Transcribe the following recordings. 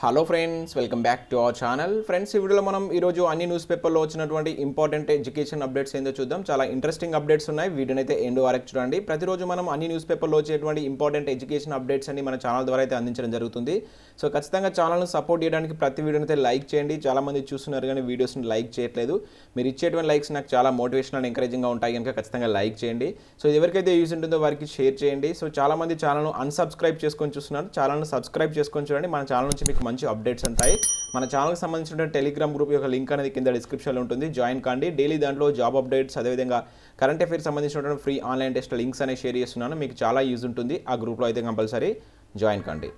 Hello friends, welcome back to our channel. Friends, ఈ వీడియోలో మనం ఈరోజు అన్ని న్యూస్ పేపర్లో వచ్చినటువంటి ఇంపార్టెంట్ ఎడ్యుకేషన్ అప్డేట్స్ ఏందో చూద్దాం. చాలా ఇంట్రెస్టింగ్ అప్డేట్స్ ఉన్నాయి. వీడియోని అయితే ఎండ్ వరకు చూడండి. ప్రతిరోజు మనం అన్ని న్యూస్ పేపర్లో వచ్చేటువంటి ఇంపార్టెంట్ ఎడ్యుకేషన్ అప్డేట్స్ అన్ని మన ఛానల్ ద్వారా అయితే అందించడం జరుగుతుంది. సో ఖచ్చితంగా ఛానల్ను సపోర్ట్ చేయడానికి ప్రతి వీడియోని అయితే లైక్ చేయండి. చాలామంది చూస్తున్నారు కానీ వీడియోస్ని లైక్ చేయట్లేదు. మీరు ఇచ్చేటువంటి లైక్స్ నాకు చాలా మోటివేషనల్ అండ్ ఎంకరేజింగ్గా ఉంటాయి కనుక ఖచ్చితంగా లైక్ చేయండి. సో ఎవరికైతే యూజ్ ఉంటుందో వారికి షేర్ చేయండి. సో చాలామంది ఛానల్ను అన్సబ్స్క్రైబ్ చేసుకొని చూస్తున్నారు. ఛానల్ను సబ్స్క్రైబ్ చేసుకొని చూడండి. మన ఛానల్ నుంచి మీకు మంచి అప్డేట్స్ ఉంటాయి. మన ఛానల్కి సంబంధించిన టెలిగ్రామ్ గ్రూప్ యొక్క లింక్ అనేది కింద డిస్క్రిప్షన్లో ఉంటుంది. జాయిన్ కాండి. డైలీ దాంట్లో జాబ్ అప్డేట్స్, అదేవిధంగా కరెంట్ అఫైర్స్ సంబంధించినటువంటి ఫ్రీ ఆన్లైన్ టెస్ట్ లింక్స్ అనేవి షేర్ చేస్తున్నాను. మీకు చాలా యూజ్ ఉంటుంది. ఆ గ్రూప్లో అయితే కంపల్సరీ జాయిన్ కాండి.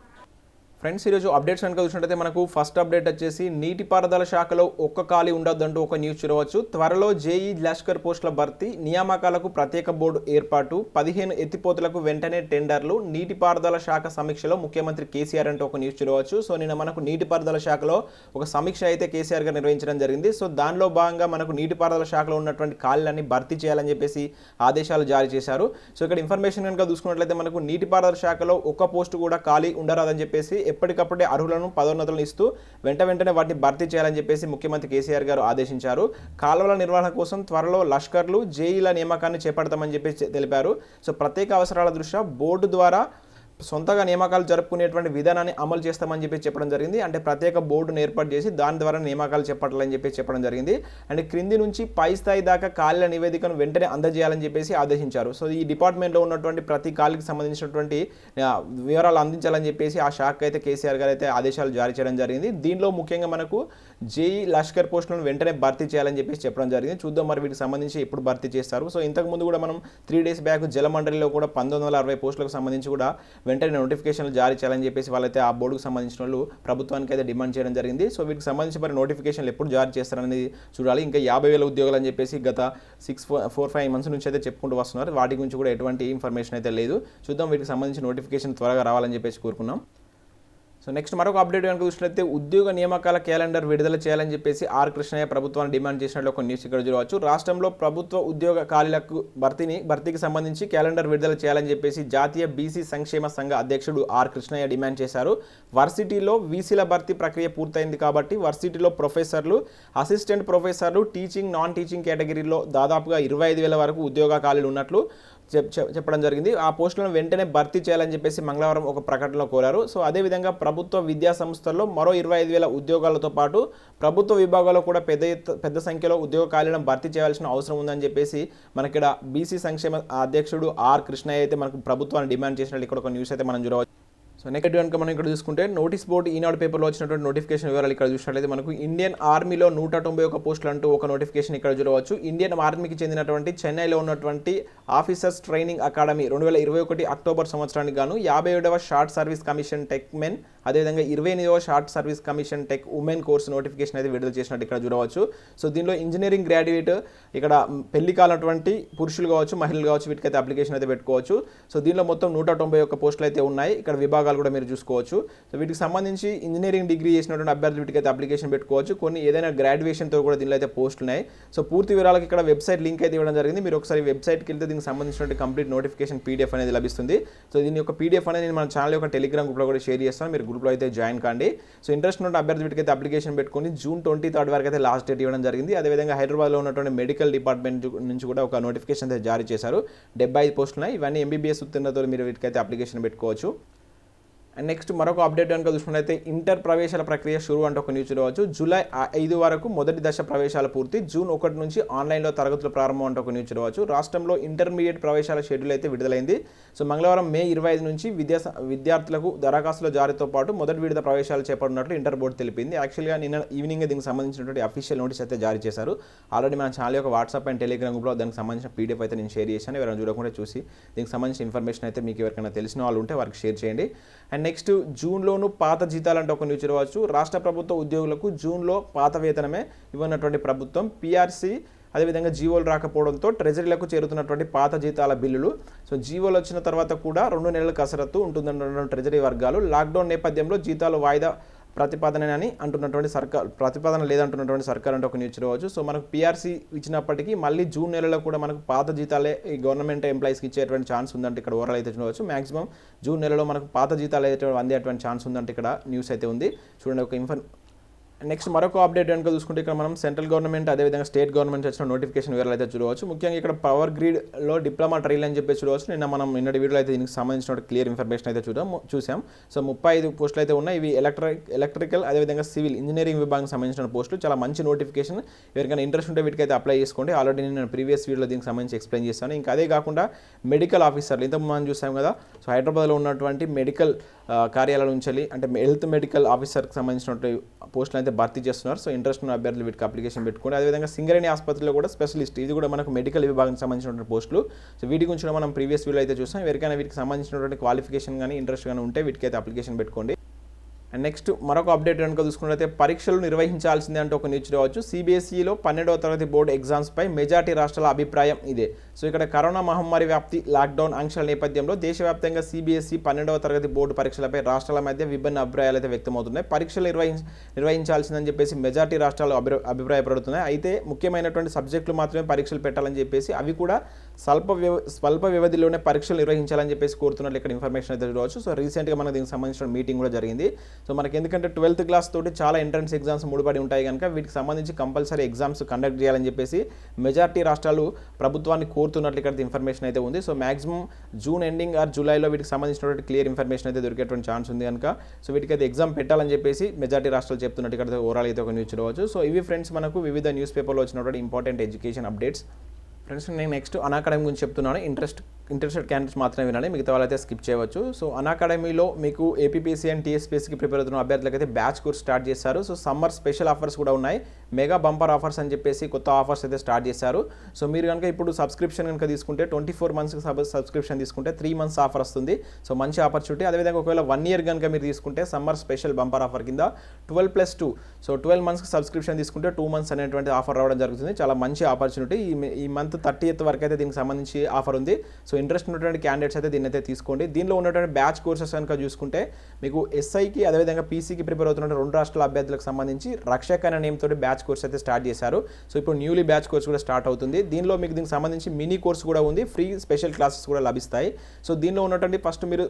ఫ్రెండ్స్, ఈరోజు అప్డేట్స్ కనుక చూసినట్టయితే మనకు ఫస్ట్ అప్డేట్ వచ్చేసి నీటిపారుదల శాఖలో ఒక్క ఖాళీ ఉండొద్దంటూ ఒక న్యూస్ చూడవచ్చు. త్వరలో జేఈ లష్కర్ పోస్టుల భర్తీ, నియామకాలకు ప్రత్యేక బోర్డు ఏర్పాటు, 15 ఎత్తిపోతులకు వెంటనే టెండర్లు, నీటిపారుదల శాఖ సమీక్షలో ముఖ్యమంత్రి కేసీఆర్ అంటూ ఒక న్యూస్ చూడవచ్చు. సో నిన్న మనకు నీటిపారుదల శాఖలో ఒక సమీక్ష అయితే కేసీఆర్ గారు నిర్వహించడం జరిగింది. సో దానిలో భాగంగా మనకు నీటిపారుదల శాఖలో ఉన్నటువంటి ఖాళీలన్నీ భర్తీ చేయాలని చెప్పేసి ఆదేశాలు జారీ చేశారు. సో ఇక్కడ ఇన్ఫర్మేషన్ కనుక చూసుకున్నట్లయితే మనకు నీటిపారుదల శాఖలో ఒక్క పోస్టు కూడా ఖాళీ ఉండరాదని చెప్పేసి ఎప్పటికప్పుడే అర్హులను పదోన్నతులను ఇస్తూ వెంటనే వాటిని భర్తీ చేయాలని చెప్పేసి ముఖ్యమంత్రి కేసీఆర్ గారు ఆదేశించారు. కాలువల నిర్వహణ కోసం త్వరలో లష్కర్లు, జేఈల నియామకాన్ని చేపడతామని చెప్పేసి తెలిపారు. సో ప్రత్యేక అవసరాల దృష్ట్యా బోర్డు ద్వారా సొంతగా నియామకాలు జరుపుకునేటువంటి విధానాన్ని అమలు చేస్తామని చెప్పి చెప్పడం జరిగింది. అంటే ప్రత్యేక బోర్డును ఏర్పాటు చేసి దాని ద్వారా నియామకాలు చేపట్టాలని చెప్పి చెప్పడం జరిగింది. అండ్ క్రింది నుంచి పై స్థాయి దాకా ఖాళీల నివేదికను వెంటనే అందజేయాలని చెప్పేసి ఆదేశించారు. సో ఈ డిపార్ట్మెంట్లో ఉన్నటువంటి ప్రతి ఖాళీకి సంబంధించినటువంటి వివరాలు అందించాలని చెప్పేసి ఆ శాఖ అయితే కేసీఆర్ గారు అయితే ఆదేశాలు జారీ చేయడం జరిగింది. దీనిలో ముఖ్యంగా మనకు జేఈ లష్కర్ పోస్టులను వెంటనే భర్తీ చేయాలని చెప్పేసి చెప్పడం జరిగింది. చూద్దాం మరి వీటికి సంబంధించి ఎప్పుడు భర్తీ చేస్తారు. సో ఇంతకుముందు కూడా మనం 3 days బ్యాక్ జలమండలిలో కూడా 1960 పోస్టులకు సంబంధించి కూడా వెంటనే నోటిఫికేషన్లు జారీ చేయాలని చెప్పేసి వాళ్ళైతే ఆ బోర్డుకు సంబంధించిన వాళ్ళు ప్రభుత్వానికి అయితే డిమాండ్ చేయడం జరిగింది. సో వీటికి సంబంధించి మరి నోటిఫికేషన్లు ఎప్పుడు జారీ చేస్తారనేది చూడాలి. ఇంకా 50,000 ఉద్యోగాలు అని చెప్పేసి గత 4-5 months నుంచి అయితే చెప్పుకుంటూ వస్తున్నారు. వాటి గురించి కూడా ఎటువంటి ఇన్ఫర్మేషన్ అయితే లేదు. చూద్దాం, వీటికి సంబంధించి నోటిఫికేషన్ త్వరగా రావాలని చెప్పేసి కోరుకున్నాం. సో నెక్స్ట్ మరొక అప్డేట్ కనుక చూసినట్లయితే ఉద్యోగ నియామకాల క్యాలెండర్ విడుదల చేయాలని చెప్పేసి ఆర్ కృష్ణయ్య ప్రభుత్వాన్ని డిమాండ్ చేసినట్లు ఒక న్యూస్ ఇక్కడ చూడవచ్చు. రాష్ట్రంలో ప్రభుత్వ ఉద్యోగ ఖాళీలకు భర్తీకి సంబంధించి క్యాలెండర్ విడుదల చేయాలని చెప్పేసి జాతీయ బీసీ సంక్షేమ సంఘ అధ్యక్షుడు ఆర్ కృష్ణయ్య డిమాండ్ చేశారు. వర్సిటీలో వీసీల భర్తీ ప్రక్రియ పూర్తయింది కాబట్టి వర్సిటీలో ప్రొఫెసర్లు, అసిస్టెంట్ ప్రొఫెసర్లు, టీచింగ్, నాన్ టీచింగ్ కేటగిరీలో దాదాపుగా 25,000 వరకు ఉద్యోగ ఖాళీలు ఉన్నట్లు చెప్పడం జరిగింది. ఆ పోస్టులను వెంటనే భర్తీ చేయాలని చెప్పేసి మంగళవారం ఒక ప్రకటనలో కోరారు. సో అదేవిధంగా ప్రభుత్వ విద్యా సంస్థల్లో మరో 25,000 ఉద్యోగాలతో పాటు ప్రభుత్వ విభాగాల్లో కూడా పెద్ద సంఖ్యలో ఉద్యోగ ఖాళీలను భర్తీ చేయాల్సిన అవసరం ఉందని చెప్పేసి మనకి బీసీ సంక్షేమ అధ్యక్షుడు ఆర్ కృష్ణయ్య అయితే మనకు ప్రభుత్వాన్ని డిమాండ్ చేసినట్లు ఇక్కడ ఒక న్యూస్ అయితే మనం చూడవచ్చు. సో నెక్స్ట్ కనుక మనం ఇక్కడ చూసుకుంటే నోటీస్ బోర్డు ఈనాడు పేపర్లో వచ్చినటువంటి నోటిఫికేషన్ వివరాలు ఇక్కడ చూసినట్లయితే మనకు ఇండియన్ ఆర్మీలో 191 పోస్టులు అంటూ ఒక నోటిఫికేషన్ ఇక్కడ చూడవచ్చు. ఇండియన్ ఆర్మీకి చెందినటువంటి చెన్నైలో ఉన్నటువంటి ఆఫీసర్స్ ట్రైనింగ్ అకాడమీ 2021 అక్టోబర్ సంవత్సరానికి గాను 57వ short service commission tech men, అదేవిధంగా 28వ short service commission tech women course notification అయితే విడుదల చేసినట్టు ఇక్కడ చూడవచ్చు. సో దీనిలో ఇంజనీరింగ్ గ్రాడ్యుయేట్, ఇక్కడ పెళ్లి కానటువంటి పురుషులు కావచ్చు, మహిళలు కావచ్చు, వీటికైతే అప్లికేషన్ అయితే పెట్టుకోవచ్చు. సో దీనిలో మొత్తం 191 పోస్టులు అయితే ఉన్నాయి. ఇక్కడ విభాగాలు కూడా మీరు చూసుకోవచ్చు. సో వీటికి సంబంధించి ఇంజనీరింగ్ డిగ్రీ చేసినటువంటి అభ్యర్థులు వీటికైతే అప్లికేషన్ పెట్టుకోవచ్చు. కొన్ని ఏదైనా గ్రాడ్యుయేషన్తో కూడా దీనిలో అయితే పోస్టులు ఉన్నాయి. సో పూర్తి వివరాలకు ఇక్కడ వెబ్సైట్ లింక్ అయితే ఇవ్వడం జరిగింది. మీరు ఒకసారి వెబ్సైట్కి వెళ్తే దీనికి సంబంధించినటువంటి కంప్లీట్ నోటిఫికేషన్ పీడిఎఫ్ అనేది లభిస్తుంది. సో దీని యొక్క పీడిఎఫ్ అనేది నేను మన ఛానల్ యొక్క టెలిగ్రామ్ గ్రూప్లో కూడా షేర్ చేస్తాను. మీరు గ్రూప్లో అయితే జాయిన్ కాండి. సో ఇంట్రెస్ట్ ఉన్న అభ్యర్థి వీటికైతే అప్లికేషన్ పెట్టుకొని June 23 వరకు అయితే లాస్ట్ డేట్ ఇవ్వడం జరిగింది. అదేవిధంగా హైదరాబాద్లో ఉన్నటువంటి మెడికల్ డిపార్ట్మెంట్ నుంచి కూడా ఒక నోటిఫికేషన్ అయితే జారీ చేశారు. 75 పోస్టులు ఉన్నాయి. ఇవన్నీ MBBS ఉత్తీర్ణతతో మీరు వీటికైతే అప్లికేషన్ పెట్టుకోవచ్చు. అండ్ నెక్స్ట్ మరొక అప్డేట్ కనుక చూసుకున్నట్లయితే ఇంటర్ ప్రవేశాల ప్రక్రియ షురు అంటే ఒక న్యూస్ చూడవచ్చు. జూలై 5 వరకు మొదటి దశ ప్రవేశాల పూర్తి, June 1 నుంచి ఆన్లైన్లో తరగతులు ప్రారంభం అంటే ఒక న్యూస్ చూడవచ్చు. రాష్ట్రంలో ఇంటర్మీడియట్ ప్రవేశాల షెడ్యూల్ అయితే విడుదలైంది. సో మంగళవారం May 25 నుంచి విద్యార్థులకు దరఖాస్తుల జారీతో పాటు మొదటి విడత ప్రవేశాలు చేపడుతున్నట్లు ఇంటర్ బోర్డు తెలిపింది. యాక్చువల్గా నిన్న ఈవినింగ్ దీనికి సంబంధించినటువంటి అఫీషియల్ నోటీస్ అయితే జారీ చేశారు. ఆల్రెడీ మన ఛానల్ యొక్క వాట్సాప్ అండ్ టెలిగ్రామ్ గ్రూప్లో దానికి సంబంధించిన పీడిఎఫ్ అయితే నేను షేర్ చేశాను. ఎవరైనా చూడకుండా చూసి దీనికి సంబంధించిన ఇన్ఫర్మేషన్ అయితే మీకు ఎవరికైనా తెలిసిన వాళ్ళు ఉంటే వారికి షేర్ చేయండి. అండ్ నెక్స్ట్ జూన్లోనూ పాత జీతాలంటే ఒక న్యూస్ చూడవచ్చు. రాష్ట్ర ప్రభుత్వ ఉద్యోగులకు జూన్లో పాత వేతనమే ఇవ్వనటువంటి ప్రభుత్వం, పీఆర్సీ అదేవిధంగా జీవోలు రాకపోవడంతో ట్రెజరీలకు చేరుతున్నటువంటి పాత జీతాల బిల్లులు. సో జీవోలు వచ్చిన తర్వాత కూడా 2 నెలల కసరత్తు ఉంటుందన్న ట్రెజరీ వర్గాలు. లాక్డౌన్ నేపథ్యంలో జీతాలు వాయిదా ప్రతిపాదన అని అంటున్నటువంటి ప్రతిపాదన లేదంటున్నటువంటి సర్కార్ అంటే ఒక న్యూస్ చూడవచ్చు. సో మనకు పీఆర్సీ ఇచ్చినప్పటికీ మళ్ళీ జూన్ నెలలో కూడా మనకు పాత జీతాలే ఈ గవర్నమెంట్ ఎంప్లాయీస్కి ఇచ్చేటువంటి ఛాన్స్ ఉందంటే ఇక్కడ ఓవరాల్ అయితే చూడవచ్చు. మాక్సిమం జూన్ నెలలో మనకు పాత జీతాలు అయితే అందేటువంటి ఛాన్స్ ఉందంటే ఇక్కడ న్యూస్ అయితే ఉంది. చూడండి ఒక నెక్స్ట్ మరొక అప్డేట్ కనుక చూసుకుంటే ఇక్కడ మనం సెంట్రల్ గవర్నమెంట్ అదేవిధంగా స్టేట్ గవర్నమెంట్ వచ్చిన నోటిఫికేషన్ వివరాలు అయితే చూడవచ్చు. ముఖ్యంగా ఇక్కడ పవర్ గ్రిడ్లో డిప్లొమా ట్రైల్ అని చెప్పి చూడవచ్చు. మనం నిన్నటి వీడియోలో అయితే దీనికి సంబంధించిన క్లియర్ ఇన్ఫర్మేషన్ అయితే చూసాం. సో 35 పోస్టులు అయితే ఉన్నాయి. ఇవి ఎలక్ట్రికల్ అదేవిధంగా సివిల్ ఇంజనీరింగ్ విభాగం సంబంధించిన పోస్టులు. చాలా మంచి నోటిఫికేషన్. ఎవరికైనా ఇంట్రెస్ట్ ఉంటే వీటికి అయితే అప్లై చేసుకోండి. ఆల్రెడీ నేను ప్రీవియస్ వీడియోలో దీనికి సంబంధించి ఎక్స్ప్లెయిన్ చేస్తాను. ఇంకా అదే కాకుండా మెడికల్ ఆఫీసర్లు ఇంతకు మనం చూసాం కదా. సో హైదరాబాద్లో ఉన్నటువంటి మెడికల్ కార్యాలయాల నుంచి అంటే హెల్త్ మెడికల్ ఆఫీసర్కి సంబంధించినటువంటి పోస్టులు అయితే భర్తీ చేస్తున్నారు. సో ఇంట్రెస్ట్ ఉన్న అభ్యర్థులు వీటికి అప్లికేషన్ పెట్టుకోండి. అదేవిధంగా సింగరేణి ఆసుపత్రిలో కూడా స్పెషలిస్ట్, ఇది కూడా మనకు మెడికల్ విభాగానికి సంబంధించినటువంటి పోస్టులు. సో వీటి గురించి మనం ప్రీవియస్ వీడియో అయితే చూసాం. ఎవరికైనా వీటికి సంబంధించినటువంటి క్వాలిఫికేషన్ కానీ ఇంట్రెస్ట్ కానీ ఉంటే వీటికి అయితే అప్లికేషన్ పెట్టుకోండి. అండ్ నెక్స్ట్ మరొక అప్డేట్ కనుక చూసుకున్నట్లయితే పరీక్షలు నిర్వహించాల్సిందే అంటే ఒక న్యూస్ రావచ్చు. సిబిఎస్ఈలో 12వ తరగతి బోర్డు ఎగ్జామ్స్పై మెజార్టీ రాష్ట్రాల అభిప్రాయం ఇదే. సో ఇక్కడ కరోనా మహమ్మారి వ్యాప్తి, లాక్డౌన్ ఆంక్షల నేపథ్యంలో దేశవ్యాప్తంగా సిబిఎస్ఈ 12వ తరగతి బోర్డు పరీక్షలపై రాష్ట్రాల మధ్య విభిన్న అభిప్రాయాలు అయితే వ్యక్తమవుతున్నాయి. పరీక్షలు నిర్వహించాల్సిందని చెప్పేసి మెజార్టీ రాష్ట్రాలు అభిప్రాయపడుతున్నాయి. అయితే ముఖ్యమైనటువంటి సబ్జెక్టులు మాత్రమే పరీక్షలు పెట్టాలని చెప్పేసి, అవి కూడా స్వల్ప వ్యవధిలోనే పరీక్షలు నిర్వహించాలని చెప్పేసి కోరుతున్నట్లు ఇక్కడ ఇన్ఫర్మేషన్ అయితే చూడవచ్చు. సో రీసెంట్గా మనకు దీనికి సంబంధించిన మీటింగ్ కూడా జరిగింది. సో మనకి ఎందుకంటే 12th క్లాస్ తోటి చాలా ఎంట్రన్స్ ఎగ్జామ్స్ ముడిపడి ఉంటాయి కనుక వీటికి సంబంధించి కంపల్సరీ ఎగ్జామ్స్ కండక్ట్ చేయాలని చెప్పేసి మెజార్టీ రాష్ట్రాలు ప్రభుత్వాన్ని కోరుతున్నట్లు ఇక్కడ ఇన్ఫర్మేషన్ అయితే ఉంది. So maximum June ending or జూలైలో వీటికి సంబంధించినటువంటి క్లియర్ ఇన్ఫర్మేషన్ అయితే దొరికేటువంటి ఛాన్స్ ఉంది కనుక సో వీటికి అయితే ఎగ్జామ్ పెట్టాలని చెప్పేసి మెజార్టీ రాష్ట్రాలు చెప్తున్నట్టు ఇక్కడ ఓవరాల్ అయితే ఒక న్యూస్ చూడవచ్చు. సో ఇవి ఫ్రెండ్స్ మనకు వివిధ న్యూస్ పేపర్లో వచ్చినటువంటి ఇంపార్టెంట్ ఎడ్యుకేషన్ అప్డేట్స్. ఫ్రెండ్స్ నేను నెక్స్ట్ unacademy గురించి చెప్తున్నాను. ఇంట్రెస్టెడ్ క్యాండిడేట్స్ మాత్రమే వినాలి, మిగతా వాళ్ళైతే స్కిప్ చేయవచ్చు. సో unacademyలో మీకు ఏపీపీఎస్సీ అండ్ టీఎస్పీఎస్సీకి ప్రిపేర్ అవుతున్న అభ్యర్థులకు అయితే బ్యాచ్ కోర్స్ స్టార్ట్ చేశారు. సో సమ్మర్ స్పెషల్ ఆఫర్స్ కూడా ఉన్నాయి. మెగా బంపర్ ఆఫర్స్ అని చెప్పేసి కొత్త ఆఫర్స్ అయితే స్టార్ట్ చేశారు. సో మీరు కనుక ఇప్పుడు సబ్స్క్రిప్షన్ కనుక తీసుకుంటే 24 మంత్స్కి సబ్స్క్రిప్షన్ తీసుకుంటే 3 months ఆఫర్ వస్తుంది. సో మంచి ఆపర్చునిటీ. అదేవిధంగా ఒకవేళ 1 year కనుక మీరు తీసుకుంటే సమ్మర్ స్పెషల్ బంపర్ ఆఫర్ కింద 12+2, సో 12 monthsకి సబ్స్క్రిప్షన్ తీసుకుంటే 2 months అనేటువంటి ఆఫర్ రావడం జరుగుతుంది. చాలా మంచి ఆపర్చునిటీ. ఈ మంత్ 30th వరకు అయితే దీనికి సంబంధించి ఆఫర్ ఉంది. సో ఇంట్రెస్ట్ ఉన్నటువంటి క్యాండిడేట్స్ అయితే దీన్ని అయితే తీసుకోండి. దీనిలో ఉన్నటువంటి బ్యాచ్ కోర్సెస్ కనుక చూసుకుంటే మీకు ఎస్ఐకి అదేవిధంగా పీసీకి ప్రిపేర్ అవుతున్న 2 రాష్ట్రాల అభ్యర్థులకు సంబంధించి రక్షక అనే నేమ్ తోటి బ్యాచ్ కోర్స్ అయితే స్టార్ట్ చేశారు. సో ఇప్పుడు న్యూలీ బ్యాచ్ కోర్స్ కూడా స్టార్ట్ అవుతుంది. దీనిలో మీకు దీనికి సంబంధించి మినీ కోర్స్ కూడా ఉంది. ఫ్రీ స్పెషల్ క్లాసెస్ కూడా లభిస్తాయి. సో దీనిలో ఉన్నటువంటి ఫస్ట్ మీరు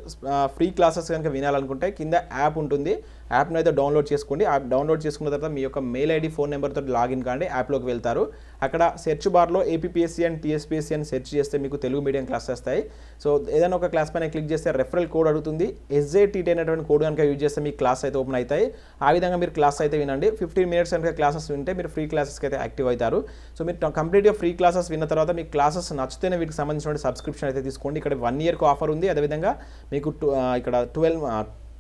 ఫ్రీ క్లాసెస్ కనుక వినాలనుకుంటే కింద యాప్ ఉంటుంది. యాప్ను అయితే డౌన్లోడ్ చేసుకోండి. యాప్ డౌన్లోడ్ చేసుకున్న తర్వాత మీ యొక్క మెయిల్ ఐడి, ఫోన్ నెంబర్తో లాగిన్ కాండి. యాప్లోకి వెళ్తారు. అక్కడ సెర్చ్ బార్లో ఏపీపీఎస్సీ అండ్ టీఎస్పీఎస్సీ అని సెర్చ్ చేస్తే మీకు తెలుగు మీడియం క్లాస్ వస్తాయి. సో ఏదైనా ఒక క్లాస్ పైన క్లిక్ చేస్తే రెఫరల్ కోడ్ అడుగుతుంది. SJTT అనేటువంటి కోడ్ కనుక యూజ్ చేస్తే మీకు క్లాస్ అయితే ఓపెన్ అవుతాయి. ఆ విధంగా మీరు క్లాస్ అయితే వినండి. 15 minutes కనుక క్లాసెస్ వింటే మీరు ఫ్రీ క్లాసెస్కి అయితే యాక్టివ్ అవుతారు. సో మీరు కంప్లీట్గా ఫ్రీ క్లాసెస్ విన్న తర్వాత మీకు క్లాసెస్ నచ్చితేనే వీటికి సంబంధించిన సబ్స్క్రిప్షన్ అయితే తీసుకోండి. ఇక్కడ 1 yearకు ఆఫర్ ఉంది. అదేవిధంగా మీకు ఇక్కడ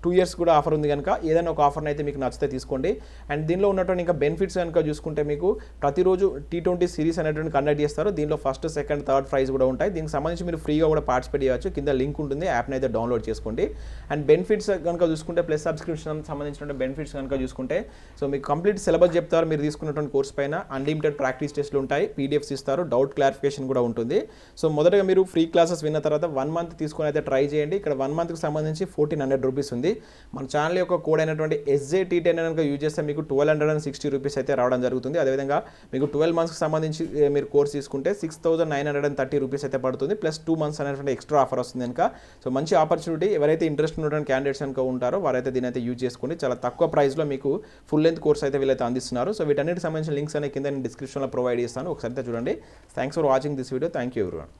2 years కూడా ఆఫర్ ఉంది కనుక ఏదైనా ఒక ఆఫర్ని అయితే మీకు నచ్చితే తీసుకోండి. అండ్ దీనిలో ఉన్నటువంటి ఇంకా బెనిఫిట్స్ కనుక చూసుకుంటే మీకు ప్రతిరోజు T20 సిరీస్ అనేటువంటి కండక్ట్ చేస్తారు. దీనిలో ఫస్ట్, సెకండ్, థర్డ్ ప్రైజ్ కూడా ఉంటాయి. దీనికి సంబంధించి మీరు ఫ్రీగా కూడా పార్టిసిపేట్ చేయవచ్చు. కింద లింక్ ఉంటుంది. యాప్ని అయితే డౌన్లోడ్ చేసుకోండి. అండ్ బెనిఫిట్స్ కనుక చూసుకుంటే ప్లస్ సబ్స్క్రిప్షన్ సంబంధించిన బెనిఫిట్స్ కనుక చూసుకుంటే సో మీకు కంప్లీట్ సిలబస్ చెప్తారు. మీరు తీసుకున్నటువంటి కోర్స్ పైన అన్లిమిటెడ్ ప్రాక్టీస్ టెస్ట్లు ఉంటాయి. PDFs ఇస్తారు. డౌట్ క్లారిఫికేషన్ కూడా ఉంటుంది. సో మొదటగా మీరు ఫ్రీ క్లాసెస్ విన్న తర్వాత 1 month తీసుకొని అయితే ట్రై చేయండి. ఇక్కడ 1 monthకి సంబంధించి 1400 రూపీస్ ఉంది. మన ఛానల్ యొక్క కోడ్ అయినటువంటి SJTT కనుక యూజ్ చేస్తే మీకు 1260 రూపీస్ అయితే రావడం జరుగుతుంది. అదేవిధంగా మీకు 12 monthsకి సంబంధించి మీరు కోర్స్ తీసుకుంటే 6930 రూపీస్ అయితే పడుతుంది. ప్లస్ 2 months అనేటువంటి ఎక్స్ట్రా ఆఫర్ వస్తుంది కనుక సో మంచి ఆపర్చునిటీ. ఎవరైతే ఇంట్రెస్ట్ ఉన్నటువంటి క్యాండిడేట్స్ కనుక ఉంటారో వారైతే దీని అయితే యూజ్ చేసుకోండి. చాలా తక్కువ ప్రైస్లో మీకు ఫుల్ లెంత్ కోర్స్ అయితే వీళ్ళైతే అందిస్తున్నారు. సో వీటన్నిటికి సంబంధించిన లింక్స్ అనేవి కింద నేను డిస్క్రిప్షన్లో ప్రొవైడ్ చేస్తాను. ఒకసారి అయితే చూడండి. Thanks for watching this video. Thank you everyone.